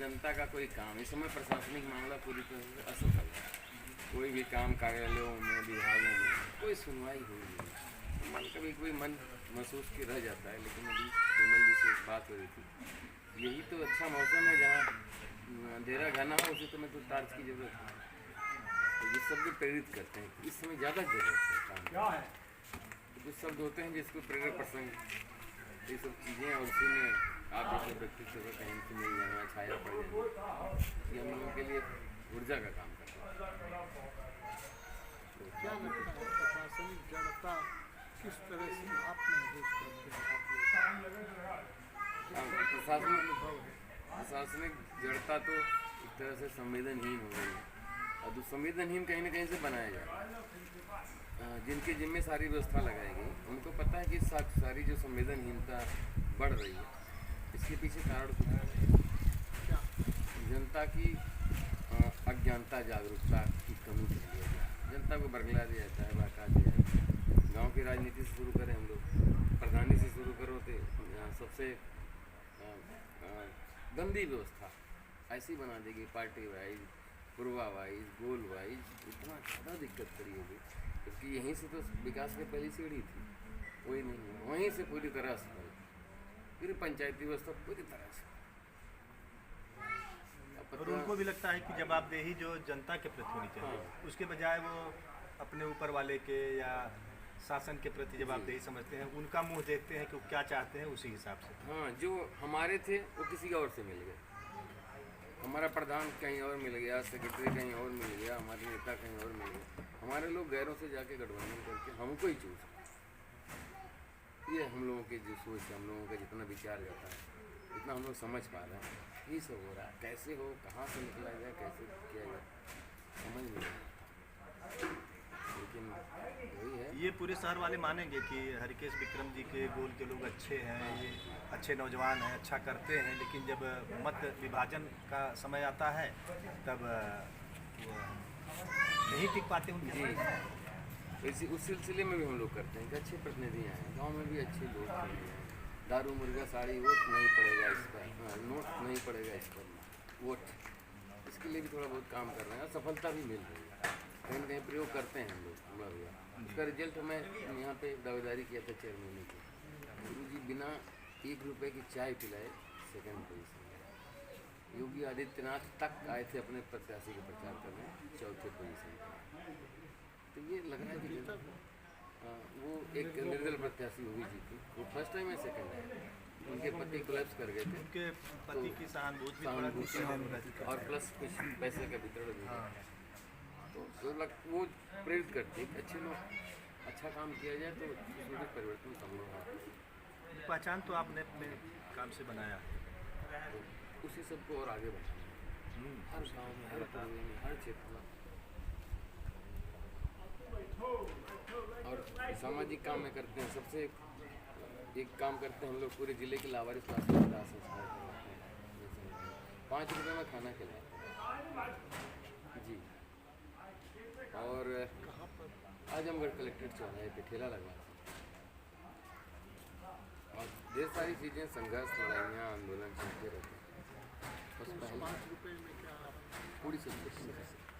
जनता का कोई काम, इस समय प्रशासनिक मामला पूरी तरह से असफल है। कोई भी काम कार्यालयों में, विभागों में कोई सुनवाई हुई नहीं। मन कभी कोई मन महसूस की रह जाता है। लेकिन अभी विमल जी से एक बात हो रही थी, यही तो अच्छा मौसम है जहाँ अंधेरा घना हो, उसी समय तो टार्च की जरूरत है। तो ये शब्द प्रेरित करते हैं, इस समय ज़्यादा जरूरत है काम। तो कुछ शब्द होते हैं जिसको प्रेरक प्रसंग, ये सब चीज़ें, और उसी में आप जैसे व्यक्तित्व का कहीं से मिल जाना, छाया पड़ जाना, ये हम लोगों के लिए ऊर्जा का काम करता है। क्या लगता है प्रशासनिक जड़ता किस तरह से आप महसूस करते हैं? प्रशासनिक जड़ता तो एक तरह से संवेदनहीन हो गई है, और संवेदनहीन कहीं ना कहीं से बनाया जाए। जिनके जिम्मे सारी व्यवस्था लगाई गई, उनको पता है कि सारी जो संवेदनहीनता बढ़ रही है, इसके पीछे कारण कुछ है। जनता की अज्ञानता, जागरूकता की कमी की वजह से जनता को बरगला दिया जाता है, बहका दिया जाता है। गाँव की राजनीति से शुरू करें हम लोग, प्रधानी से शुरू करो तो सबसे गंदी व्यवस्था ऐसी बना देगी, पार्टी वाइज, पूर्वा वाइज, गोल वाइज, इतना ज़्यादा दिक्कत खड़ी होगी, क्योंकि यहीं से तो विकास की पहली सीढ़ी थी। कोई नहीं, वहीं से पूरी तरह से फिर पंचायती व्यवस्था पूरी तरह से। और उनको भी लगता है कि जवाबदेही जो जनता के प्रति होनी चाहिए, उसके बजाय वो अपने ऊपर वाले के या शासन के प्रति जवाबदेही समझते हैं। उनका मुंह देखते हैं कि वो क्या चाहते हैं, उसी हिसाब से। हाँ, जो हमारे थे वो किसी और से मिल गए, हमारा प्रधान कहीं और मिल गया, सेक्रेटरी कहीं और मिल गया, हमारे नेता कहीं और मिल गए। हमारे लोग गैरों से जाके गठबंधन करके हमको ही चूज, ये हम लोगों की जो सोच है, हम लोगों का जितना विचार जाता है, जितना हम लोग समझ पा रहे हैं, ये सब हो रहा है। कैसे हो, कहाँ से निकला जाए, कैसे किया जाए, समझ नहीं आता। लेकिन वही है, ये पूरे शहर वाले मानेंगे कि हरिकेश विक्रम जी के गोल के लोग अच्छे हैं, ये अच्छे नौजवान हैं, अच्छा करते हैं, लेकिन जब मत विभाजन का समय आता है तब वो नहीं टिक पाते उनके साथ। इसी उस सिलसिले में भी हम लोग करते हैं कि अच्छे प्रतिनिधि आए हैं, गाँव में भी अच्छे लोग हैं। दारू मुर्गा साड़ी वोट नहीं पड़ेगा इस पर, नोट नहीं पड़ेगा इस पर वोट, इसके लिए भी थोड़ा बहुत काम कर रहे हैं और सफलता भी मिल रही है। कहीं ना कहीं प्रयोग करते हैं हम लोग, हमारा भैया। उसका रिजल्ट हमें यहाँ पे दावेदारी किया था चेयरमैन की, गुरु जी बिना 1 रुपये की चाय पिलाए सेकंड पोजीशन। योगी आदित्यनाथ तक आए थे अपने प्रत्याशी का प्रचार करने, 4थे पोजीशन पर। तो ये लग रहा है कि वो एक निर्दल प्रत्याशी होगी जीती, वो फर्स्ट टाइम है, सेकंड है। उनके पति कोलैप्स कर गए थे, उनके पति की सहानुभूति और प्लस कुछ पैसे का वितरण भी है। तो वो प्रेरित करते हैं कि अच्छे लोग, अच्छा काम किया जाए तो उसमें परिवर्तन संभव है। पहचान तो आपने अपने काम से बनाया है, तो उसी सबको और आगे बढ़ाना हर गाँव में, हर कॉलोनी में, हर क्षेत्र में। और सामाजिक काम में करते हैं, सबसे एक काम करते हैं हम लोग, पूरे ज़िले के लावारिस लाशों का दाह संस्कार करवाते हैं, 5 रुपये में खाना खिलाते हैं जी। और आजमगढ़ कलेक्ट्रेट चौराहे पे ठेला लगवाते हैं, और ढेर सारी चीज़ें, संघर्ष, लड़ाइयाँ, आंदोलन चलते रहते हैं। बस पहले 5 रुपये में क्या पूरी सब्सिडी,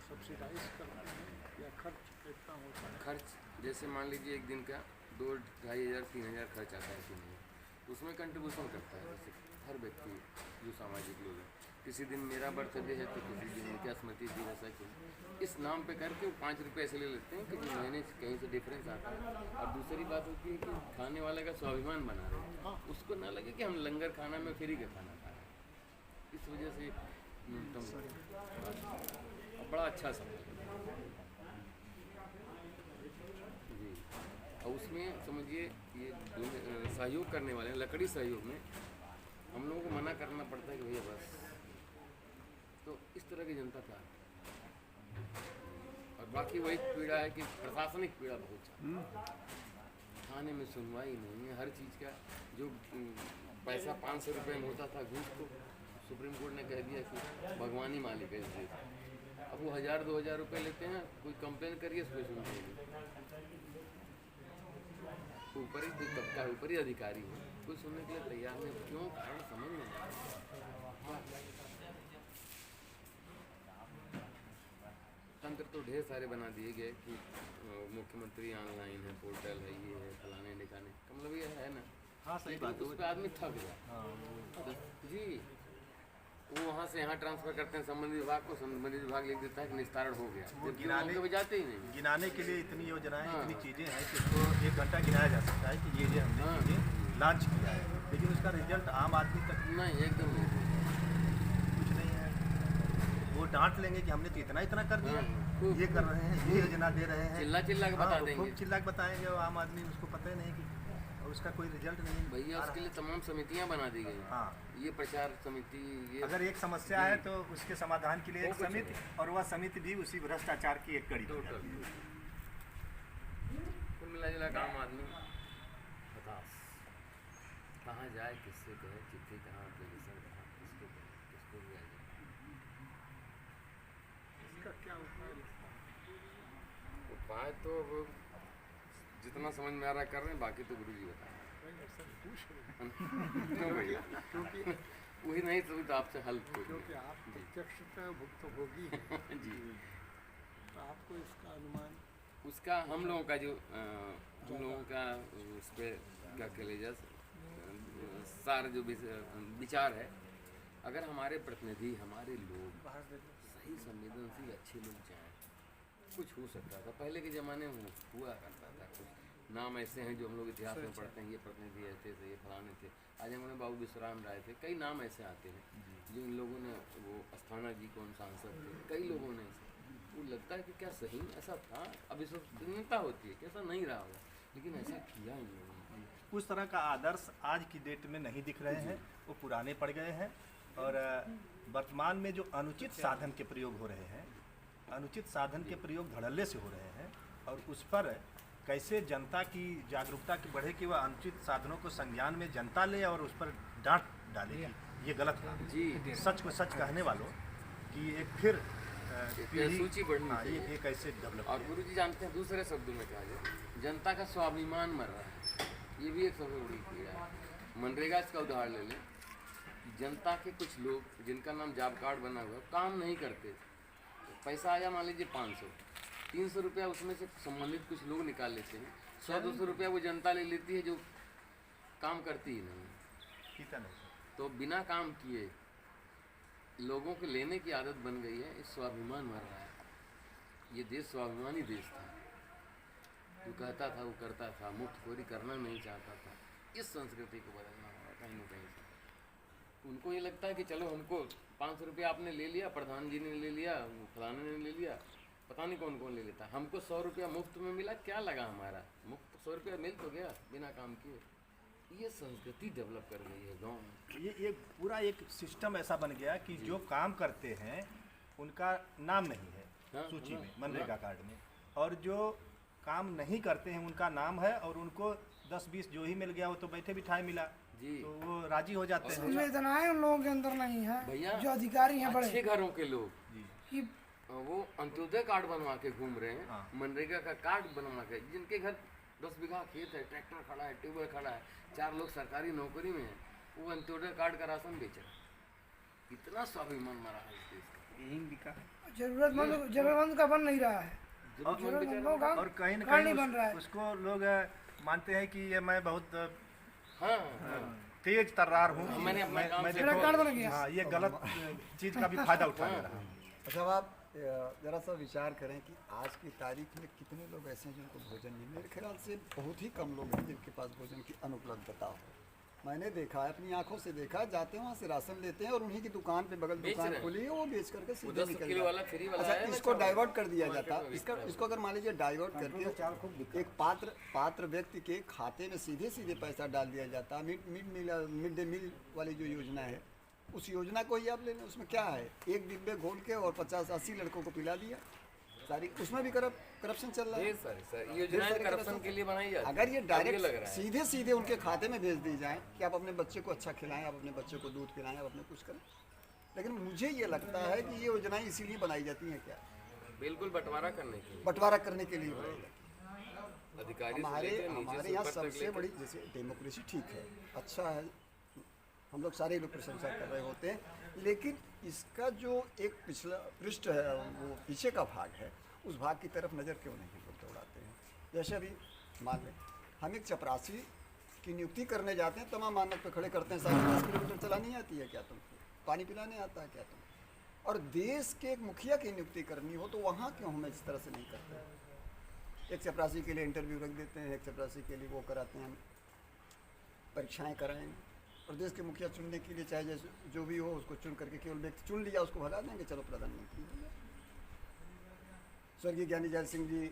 सब्सिडाइज करते हैं या खर्च कितना होता है? खर्च जैसे मान लीजिए एक दिन का 2-2.5 हज़ार 3 हज़ार खर्च आता है 3 हज़ार, उसमें कंट्रीब्यूशन करता है जैसे हर व्यक्ति जो सामाजिक लोग हैं। किसी दिन मेरा बर्थडे है तो किसी दिन उनका स्मृति दिवस है, इस नाम पे करके वो 5 रुपये ऐसे ले लेते हैं कि जो महीने कहीं से डिफरेंस आता है। और दूसरी बात होती है कि खाने वाले का स्वाभिमान बना रहे हैं, उसको ना लगे कि हम लंगर खाना में फ्री का खाना खा रहे हैं। इस वजह से न्यूनतम बड़ा अच्छा सफल जी। और उसमें समझिए ये सहयोग करने वाले, लकड़ी सहयोग में हम लोगों को मना करना पड़ता है कि भैया बस। तो इस तरह की जनता था। और बाकी वही पीड़ा है कि प्रशासनिक पीड़ा बहुत ज़्यादा, थाने में सुनवाई नहीं है, हर चीज़ का जो पैसा 500 रुपये में होता था घूस, को सुप्रीम कोर्ट ने कह दिया कि भगवानी मालिक है इस देश। अब वो 1000-2000 रुपये लेते हैं, कोई कंप्लेन करिए उसको सुनते हैं, ऊपर ही कोई तबका, ऊपर ही अधिकारी हो, कोई सुनने के लिए तैयार नहीं। क्यों, कारण समझ नहीं आता। मुखांतर तो ढेर सारे बना दिए गए कि मुख्यमंत्री ऑनलाइन है, पोर्टल है, ये है, फलाने ढिकाने का, मतलब ये है ना। हाँ सही लेकिन बात उस पर आदमी थक गया। हाँ तो जी, वो वहाँ से यहाँ ट्रांसफर करते हैं संबंधित विभाग को, संबंधित विभाग लिख देता है कि निस्तारण हो गया, वो जबकि वो कभी जाते ही नहीं। गिनाने के लिए इतनी योजनाएं हाँ। इतनी चीज़ें हैं कि उसको 1 घंटा गिनाया जा सकता है कि ये हमने हाँ। चीज़ें लॉन्च किया है, लेकिन उसका रिजल्ट आम आदमी तक नहीं, एकदम नहीं। कुछ नहीं है। वो डांट लेंगे कि हमने तो इतना इतना कर दिया, हाँ, ये कर रहे हैं, ये योजना दे रहे हैं, चिल्ला चिल्ला के हाँ, बता वो देंगे। खूब चिल्ला के बताएंगे और आम आदमी उसको पता ही नहीं कि और उसका कोई रिजल्ट नहीं भैया आ उसके रहा। लिए तमाम समितियाँ बना दी गई हैं। हाँ, ये प्रचार समिति, ये अगर एक समस्या है तो उसके समाधान के लिए एक वो कुछ समिति, और वह समिति भी उसी भ्रष्टाचार की एक कड़ी हो जाती है। कुल मिला जुला काम आदमी हताश, कहाँ जाए, किससे कहे, चिट्ठी कहाँ, एप्लीकेशन कहाँ, किसको कहे, किसको दिया जाए। इसका क्या उपाय लगता है? उपाय तो अब जितना समझ में आ रहा है कर रहे हैं, बाकी तो गुरु जी बताएं। नहीं, सर पूछ रहे हैं। क्यों भैया? क्योंकि वही नहीं समझ तो आपसे हल क्योंकि आप प्रत्यक्षतः भुक्तभोगी हैं, जी। तो आपको इसका अनुमान उसका हम लोगों का जो हम लोगों का उस पर क्या कह लीजिए सारा जो विचार है, अगर हमारे प्रतिनिधि, हमारे लोग सही संवेदनशील अच्छे लोग चाहें, कुछ हो सकता था। पहले के ज़माने में हुआ करता था। कुछ नाम ऐसे हैं जो हम लोग इतिहास में पढ़ते हैं, ये प्रतिनिधि ऐसे थे, ये फलाने थे, आज हमारे बाबू विश्राम राय थे, कई नाम ऐसे आते हैं जो इन लोगों ने, वो अस्थाना जी कौन सांसद थे, कई लोगों ने ऐसे, वो लगता है कि क्या सही में ऐसा था। अब इस वक्त चिंता होती है कि ऐसा नहीं रहा होगा, लेकिन ऐसा किया इन लोगों ने। उस तरह का आदर्श आज की डेट में नहीं दिख रहे हैं, वो पुराने पड़ गए हैं। और वर्तमान में जो अनुचित साधन के प्रयोग हो रहे हैं, अनुचित साधन के प्रयोग धड़ल्ले से हो रहे हैं, और उस पर कैसे जनता की जागरूकता की बढ़े कि वह अनुचित साधनों को संज्ञान में जनता ले और उस पर डांट डाले कि ये गलत है। जी, सच को सच कहने वालों की एक फिर पीढ़ी, सूची बढ़नी हाँ, चाहिए। ये कैसे डेवलप। और गुरु जी जानते हैं, दूसरे शब्दों में कहा जाए, जनता का स्वाभिमान मर रहा है, ये भी एक सबसे बड़ी पीड़ा है। मनरेगा इसका उदाहरण ले लें, जनता के कुछ लोग जिनका नाम जॉब कार्ड बना हुआ है, काम नहीं करते, पैसा आया मान लीजिए 500-300 रुपया उसमें से संबंधित कुछ लोग निकाल लेते हैं, 100-200 रुपया वो जनता ले लेती है जो काम करती ही नहीं। ठीक है ना? तो बिना काम किए लोगों के लेने की आदत बन गई है, इस स्वाभिमान मर रहा है। ये देश स्वाभिमानी देश था, जो कहता था वो करता था, मुफ्तखोरी करना नहीं चाहता था। इस संस्कृति को बदलना होगा कहीं ना कहीं से। उनको ये लगता है कि चलो हमको 500 रुपया आपने ले लिया, प्रधान जी ने ले लिया, फलाने ने ले लिया, पता नहीं कौन कौन ले लेता, हमको 100 रुपया मुफ्त में मिला, क्या लगा हमारा, मुफ्त 100 रुपया मिल तो गया बिना काम किए। ये संस्कृति डेवलप कर गई है गाँव में। ये पूरा एक सिस्टम ऐसा बन गया कि जो काम करते हैं उनका नाम नहीं है हाँ, सूची हाँ, में, मनरेगा कार्ड में, और जो काम नहीं करते हैं उनका नाम है, और उनको 10-20 जो ही मिल गया वो तो बैठे बिठाए मिला, जी। तो वो राजी हो जाते हैं। संवेदनाएं उन लोगों के अंदर नहीं है भैया, जो अधिकारी हैं बड़े अच्छे घरों के लोग जी, कि वो अंत्योदय कार्ड बनवा के घूम रहे हैं, हाँ। मनरेगा का कार्ड बनवा के, जिनके घर 10 बीघा खेत है, ट्रैक्टर खड़ा है, ट्यूबवेल खड़ा है, 4 लोग सरकारी नौकरी में हैं, वो अंत्योदय कार्ड का राशन बेच रहे हैं। इतना स्वाभिमान मरा है इस देश का। यही बिका। जरूरतमंद का बन नहीं रहा है। जरूरतमंद बेचारा- लोग और कहीं ना कार्ड कहीं नहीं बन रहा है। उसको लोग मानते हैं कि ये मैं बहुत हाँ, हाँ। तेज तर्रार हूँ, मैंने अपना काम मैं से- मेरा कार्ड बन गया। हाँ, ये गलत चीज़ का भी फायदा उठा ले रहा है। अच्छा, अब आप ज़रा सा विचार करें कि आज की तारीख में कितने लोग ऐसे हैं जिनको भोजन नहीं, मेरे ख्याल से बहुत ही कम लोग हैं जिनके पास भोजन की अनुपलब्धता हो। मैंने देखा है, अपनी आंखों से देखा है, जाते हैं वहाँ से राशन लेते हैं और उन्हीं की दुकान पे बगल बेच दुकान रहे हैं। खुली है, वो बेच करके वो सीधे 10 निकल किलो जाते वाला फ्री हैं। वाला अच्छा, है ना, इसको चावल। डाइवर्ट कर दिया मार्केट जाता में इसका, बेचता है। इसको अगर मान लीजिए डाइवर्ट करके एक पात्र व्यक्ति के खाते में सीधे सीधे पैसा डाल दिया जाता है। मिड डे मील वाली जो योजना है, उस योजना को ही आप ले लें, उसमें क्या है, एक डिब्बे घोल के और 50-80 लड़कों को पिला दिया सारी, उसमें भी करप्शन चल रहा है। ढेर सारे सर, ये योजनाएं करप्शन के लिए बनाई जाती है। अगर ये अब लग डायरेक्ट रहा है। सीधे सीधे उनके खाते में भेज दी जाए कि आप अपने बच्चे को अच्छा खिलाएं, आप अपने बच्चे को दूध पिलाएं, आप अपने कुछ करें, लेकिन मुझे ये लगता है कि ये योजनाएं इसीलिए बनाई जाती हैं, क्या बिल्कुल बंटवारा करने के लिए, बंटवारा करने के लिए बनाई जाती हैं। अधिकारी से हमारे लेकर नीचे हमारे से यहाँ ऊपर तक सबसे लेकर। बड़ी, जैसे डेमोक्रेसी ठीक है, अच्छा है, हम लोग सारे लोग प्रशंसा कर रहे होते हैं, लेकिन इसका जो एक पिछला पृष्ठ है, वो पीछे का भाग है, उस भाग की तरफ नज़र क्यों नहीं लोग दौड़ाते हैं। जैसे अभी मान लें हम एक चपरासी की नियुक्ति करने जाते हैं, तमाम मानक पे खड़े करते हैं, 10 किलोमीटर चलानी आती है क्या तुमको, पानी पिलाने आता है क्या तुमको, और देश के एक मुखिया की नियुक्ति करनी हो तो वहाँ क्यों हम इस तरह से नहीं करते। एक चपरासी के लिए इंटरव्यू रख देते हैं, एक चपरासी के लिए वो कराते हैं, परीक्षाएं कराएंगे, और देश के मुखिया चुनने के लिए चाहे जैसे जो भी हो उसको चुन करके केवल व्यक्ति चुन लिया उसको भगा देंगे, चलो प्रधानमंत्री। स्वर्गीय ज्ञानी जैल सिंह जी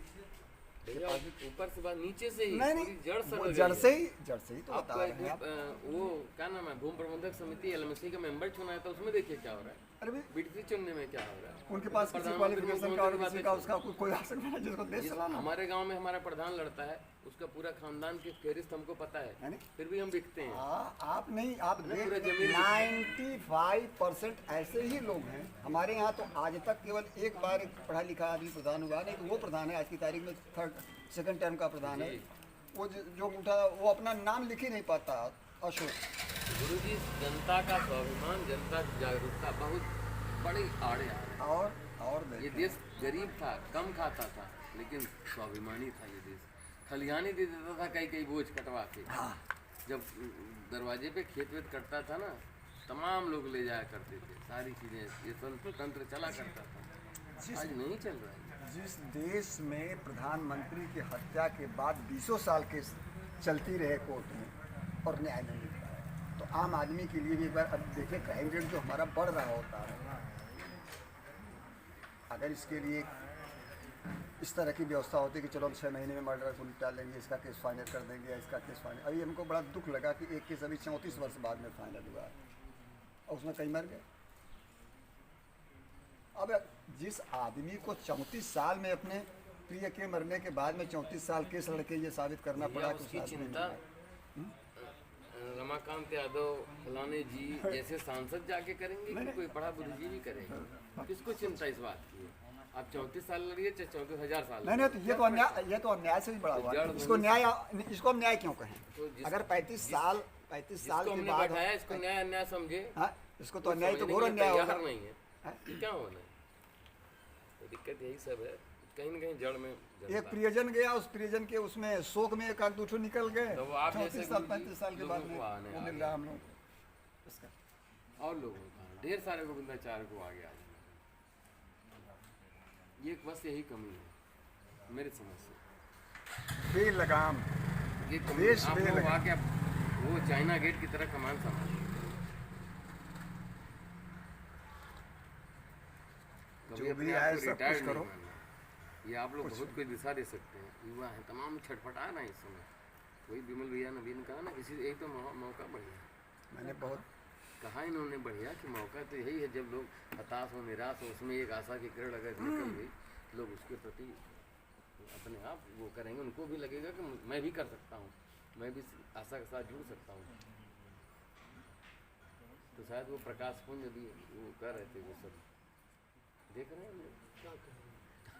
भैया ऊपर से बात नीचे से ही नहीं पूरी जड़ से वो लग जड़ गई से है। ही तो बता आपको रहे हैं आप। वो क्या नाम है, भूमि प्रबंधक समिति एलएमसी का मेंबर चुना है, तो उसमें देखिए क्या हो रहा है, अरे भाई बीडीसी चुनने में क्या हो रहा है। उनके पास किसी प्रधानमंत्री क्वालिफिकेशन का और किसी का उसका कोई आ सकता है जिसको देश चलाना। हमारे गांव में हमारा प्रधान लड़ता है, उसका पूरा खानदान की फेरिस्त हमको पता है, यानी फिर भी हम बिकते हैं। आप नहीं, आप ना, पूरा जमीन 95% ऐसे ही लोग हैं हमारे यहाँ। तो आज तक केवल एक बार एक पढ़ा लिखा आदमी प्रधान हुआ, नहीं तो वो प्रधान है आज की तारीख में, सेकंड टर्म का प्रधान है। वो जो उठा वो अपना नाम लिख ही नहीं पाता, अशोक। गुरुजी, जनता का स्वाभिमान, जनता की जागरूकता बहुत बड़ी आड़े आ रही है। और ये देश गरीब था, कम खाता था, लेकिन स्वाभिमानी था ये देश। खलिहानी दे देता था कई बोझ कटवा के। जब दरवाजे पे खेत वेत कटता था ना, तमाम लोग ले जाया करते थे सारी चीज़ें, ये तंत्र चला करता था। आज नहीं चल रहा है। जिस देश में प्रधानमंत्री की हत्या के बाद 20 साल के चलती रहे कोर्ट में और न्याय नहीं मिल रहा है, तो आम आदमी के लिए भी एक बार अब देखिए क्राइम रेट जो हमारा बढ़ रहा होता है, अगर इसके लिए इस तरह की व्यवस्था होती कि चलो हम 6 महीने में मर्डर को निपटा लेंगे, इसका केस फाइनल कर देंगे, इसका केस फाइनल। अभी हमको बड़ा दुख लगा कि एक केस अभी 34 वर्ष बाद में फाइनल हुआ और उसमें कई मर गए। अब जिस आदमी को 34 साल में अपने प्रिय के मरने के बाद में 34 साल केस लड़के ये साबित करना पड़ा कि उसकी उस आदमी चिंता ने- रमाकांत यादव फलाने जी जैसे सांसद जाके करेंगे कि कोई बड़ा बुद्धिजीवी करेगा। किसको चिंता इस बात की है? आप 34 साल लड़िए चाहे 34,000 साल नहीं नहीं, तो ये तो अन्याय से भी बड़ा हुआ है। इसको हम न्याय क्यों कहें? अगर 35 साल जिसको के हमने बाद बैठाया इसको न्याय अन्याय समझे, हाँ, इसको तो वो अन्याय तो समझने घोर के लिए अन्याय तैयार होगा। नहीं है, क्या होना है। तो दिक्कत यही सब है, कहीं न कहीं जड़ में एक जनता। प्रियजन गया, उस प्रियजन के उसमें शोक में एक आध दो ठो निकल गए, तो वो आप जैसे 34 साल गुरुजी 35 साल के लोगों बाद में को आने वो आ मिल गया। रहा हम लोग इसका। और लोगों का ढेर सारे गोविंदाचार्य को आगे आ जाना। ये बस यही कमी है मेरे समझ से। बेलगाम ये कमी देश आप लोग बेलगाम। आके वो चाइना गेट की तरह कमान संभाल। जो भी आए सब कुछ करो। ये आप लोग बहुत कोई दिशा दे सकते हैं। युवा है तमाम छटपटा रहे हैं इस समय। वही विमल भैया नवीन कहा ना, इसी एक तो मौका बढ़िया है। मैंने बहुत कहा इन्होंने बढ़िया कि मौका तो यही है, जब लोग हताश हो निराश हो, उसमें एक आशा की किरण अगर निकल गई, लोग उसके प्रति अपने आप वो करेंगे। उनको भी लगेगा कि मैं भी कर सकता हूँ, मैं भी आशा के साथ जुड़ सकता हूँ। तो शायद वो प्रकाश पुंज भी वो कर रहे थे, वो सब देख रहे हैं हम लोग क्या कर रहे हैं।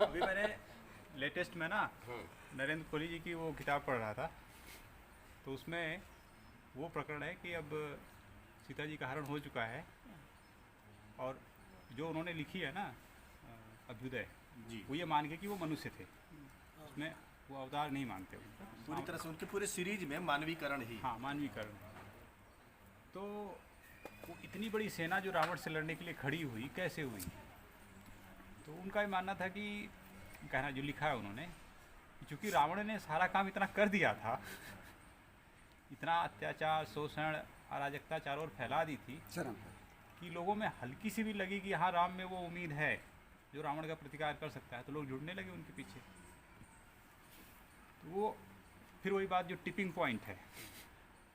अभी मैंने लेटेस्ट में ना हाँ नरेंद्र कोहली जी की वो किताब पढ़ रहा था, तो उसमें वो प्रकरण है कि अब सीता जी का हरण हो चुका है, और जो उन्होंने लिखी है ना अभ्युदय जी। वो ये मान के कि वो मनुष्य थे, उसमें वो अवतार नहीं मानते पूरी तरह से उनके पूरे सीरीज में मानवीकरण ही। हाँ, मानवीकरण। तो वो इतनी बड़ी सेना जो रावण से लड़ने के लिए खड़ी हुई कैसे हुई? तो उनका ये मानना था कि कहना जो लिखा है उन्होंने, चूँकि रावण ने सारा काम इतना कर दिया था, इतना अत्याचार शोषण अराजकता चारों ओर फैला दी थी चरम कि लोगों में हल्की सी भी लगी कि हाँ राम में वो उम्मीद है जो रावण का प्रतिकार कर सकता है, तो लोग जुड़ने लगे उनके पीछे। तो वो फिर वही बात जो टिपिंग पॉइंट है,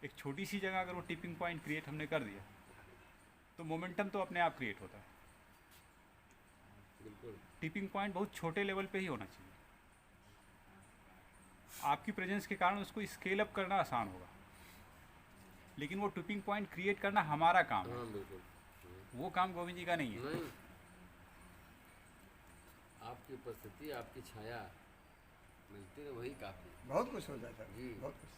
एक छोटी सी जगह अगर वो टिपिंग पॉइंट क्रिएट हमने कर दिया तो मोमेंटम तो अपने आप क्रिएट होता है। बिल्कुल। टिपिंग पॉइंट बहुत छोटे लेवल पे ही होना चाहिए। आपकी प्रेजेंस के कारण उसको स्केल अप करना आसान होगा, लेकिन वो टिपिंग पॉइंट क्रिएट करना हमारा काम है, हाँ बिल्कुल। वो काम गोविंद जी का नहीं है। नहीं, आपकी उपस्थिति आपकी छाया मिलती है, वही काफी। बहुत कुछ हो जाता है, जी। बहुत कुछ।